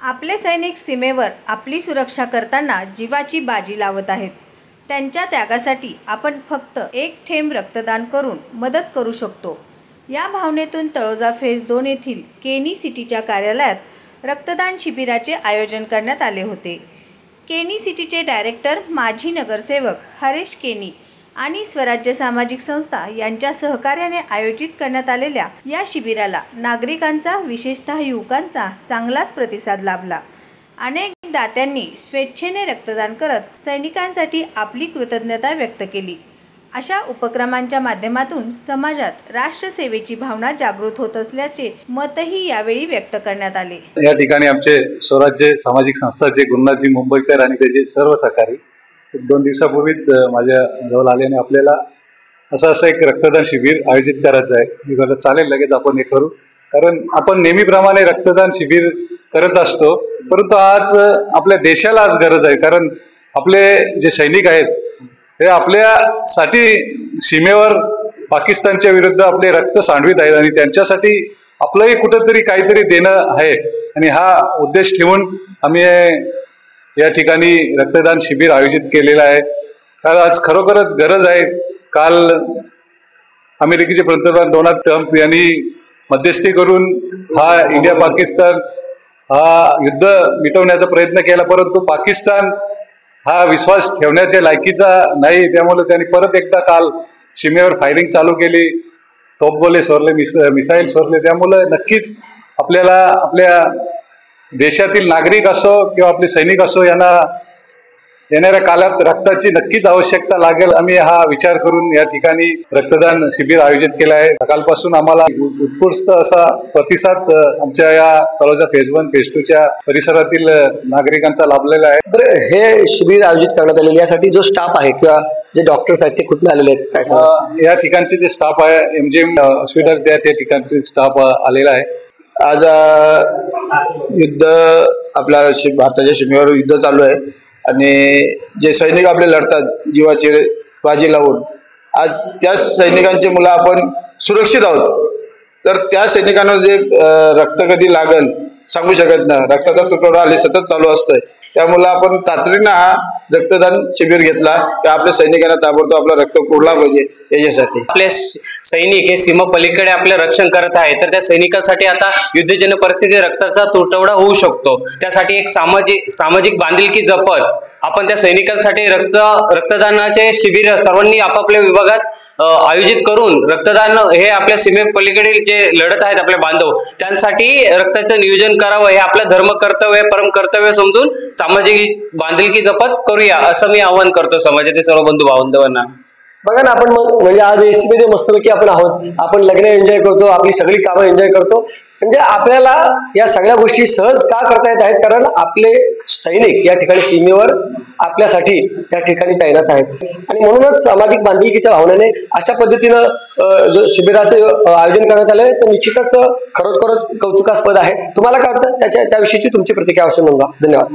आपले सैनिक सीमेवर आपली सुरक्षा करताना जीवाची बाजी लावत आहेत. त्यांच्या त्यागासाठी आपण फक्त एक थेंब रक्तदान करून मदत करू शकतो. या भावनेतून तळोजा फेज 2 येथील केनी सिटीच्या कार्यालयात रक्तदान शिबिराचे आयोजन करण्यात आले होते. केनी सिटीचे डायरेक्टर माजी नगरसेवक हरेश केनी आणि स्वराज्य सामाजिक संस्था यांच्या सहकार्याने आयोजित करण्यात आलेल्या या शिबिराला नागरिकांचा, विशेषतः युवकांचा चांगलाच प्रतिसाद लाभला. अनेक दात्यांनी स्वेच्छेने रक्तदान करत सैनिकांसाठी आपली कृतज्ञता व्यक्त केली. अशा उपक्रमांच्या माध्यमातून समाजात राष्ट्रसेवेची भावना जागृत होत असल्याचे मतही यावेळी व्यक्त करण्यात आले. या ठिकाणी आमचे स्वराज्य सामाजिक संस्थाचे गुरुनाथजी मुंबईकर आणि त्याचे सर्व सहकारी 2 दिवसापूर्वीच माझ्या जवळ आले आणि आपल्याला असं एक रक्तदान शिबिर आयोजित करायचं आहे. मी म्हटलं चालेल, लगेच आपण हे करू, कारण आपण नेहमीप्रमाणे रक्तदान शिबिर करत असतो, परंतु आज आपल्या देशाला आज गरज आहे. कारण आपले जे सैनिक आहेत हे आपल्यासाठी सीमेवर पाकिस्तानच्या विरुद्ध आपले रक्त सांडवित आहेत आणि त्यांच्यासाठी आपलंही कुठंतरी काहीतरी देणं आहे आणि हा उद्देश ठेवून आम्ही या ठिकाणी रक्तदान शिबिर आयोजित केलेलं आहे. कारण आज खरोखरच गरज आहे. काल अमेरिकेचे पंतप्रधान डोनाल्ड ट्रम्प यांनी मध्यस्थी करून हा इंडिया पाकिस्तान हा युद्ध मिटवण्याचा प्रयत्न केला, परंतु पाकिस्तान हा विश्वास ठेवण्याच्या लायकीचा नाही. त्यामुळे त्यांनी परत एकदा काल सीमेवर फायरिंग चालू केली, तोफगोले सोडले, मिसाईल सोडले. त्यामुळे नक्कीच आपल्याला आपल्या देशातील नागरिक असो किंवा आपले सैनिक असो यांना येणाऱ्या काळात रक्ताची नक्कीच आवश्यकता लागेल. आम्ही हा विचार करून या ठिकाणी रक्तदान शिबिर आयोजित केलं आहे. सकाळपासून आम्हाला उत्कृष्ट असा प्रतिसाद आमच्या या तळोजा फेज 1 फेज 2 च्या परिसरातील नागरिकांचा लाभलेला आहे. तर हे शिबिर आयोजित करण्यात आलेले यासाठी जो स्टाफ आहे किंवा जे डॉक्टर्स आहेत ते कुठून आलेले आहेत काय सांगा? या ठिकाणचे जे स्टाफ आहे MGM हॉस्पिटल त्या ठिकाणचे स्टाफ आलेला आहे. आज युद्ध आपल्या भारताच्या सीमेवर युद्ध चालू आहे आणि जे सैनिक आपले लढतात जीवाची बाजी लावून, आज त्या सैनिकांची मुलं आपण सुरक्षित आहोत. तर त्या सैनिकांना जे रक्त कधी लागल सांगू शकत नाही. रक्ताचा तुटवडा आले सतत चालू असतोय. त्यामुळे आपण तातडीनं हा रक्तदान शिबिर घेतला की आपल्या सैनिकांना ताबडतोब आपलं रक्त पुरला पाहिजे. याच्यासाठी आपले सैनिक हे सीमा पलीकडे आपले रक्षण करत आहे, तर त्या सैनिकांसाठी आता युद्धजन्य परिस्थिती रक्ताचा तुटवडा होऊ शकतो. त्यासाठी एक सामाजिक बांधिलकी जपत आपण त्या सैनिकांसाठी रक्तदानाचे शिबिर सर्वांनी आपापल्या विभागात आयोजित करून रक्तदान हे आपल्या सीमे पलीकडील जे लढत आहेत आपले बांधव त्यांसाठी रक्ताचं नियोजन करावं, हे आपलं धर्म कर्तव्य परम कर्तव्य समजून सामाजिक बांधिलकी जपत करूया असं मी आवाहन करतो समाजातील सर्व बंधू बांधवांना. बघा ना, आपण म्हणजे आज AC मध्ये मस्तपैकी आपण आहोत, आपण लग्न एन्जॉय करतो, आपली सगळी कामं एन्जॉय करतो. म्हणजे आपल्याला या सगळ्या गोष्टी सहज का करता येत आहेत? कारण आपले सैनिक या ठिकाणी सीमेवर आपल्यासाठी त्या ठिकाणी तैनात आहेत आणि म्हणूनच सामाजिक बांधिलकीच्या भावनेने अशा पद्धतीनं जो शिबिराचे आयोजन करण्यात आले तर निश्चितच खरोखरच कौतुकास्पद आहे. तुम्हाला काय वाटतं त्याविषयीची तुमची प्रतिक्रिया अवश्य नोंदवा. धन्यवाद.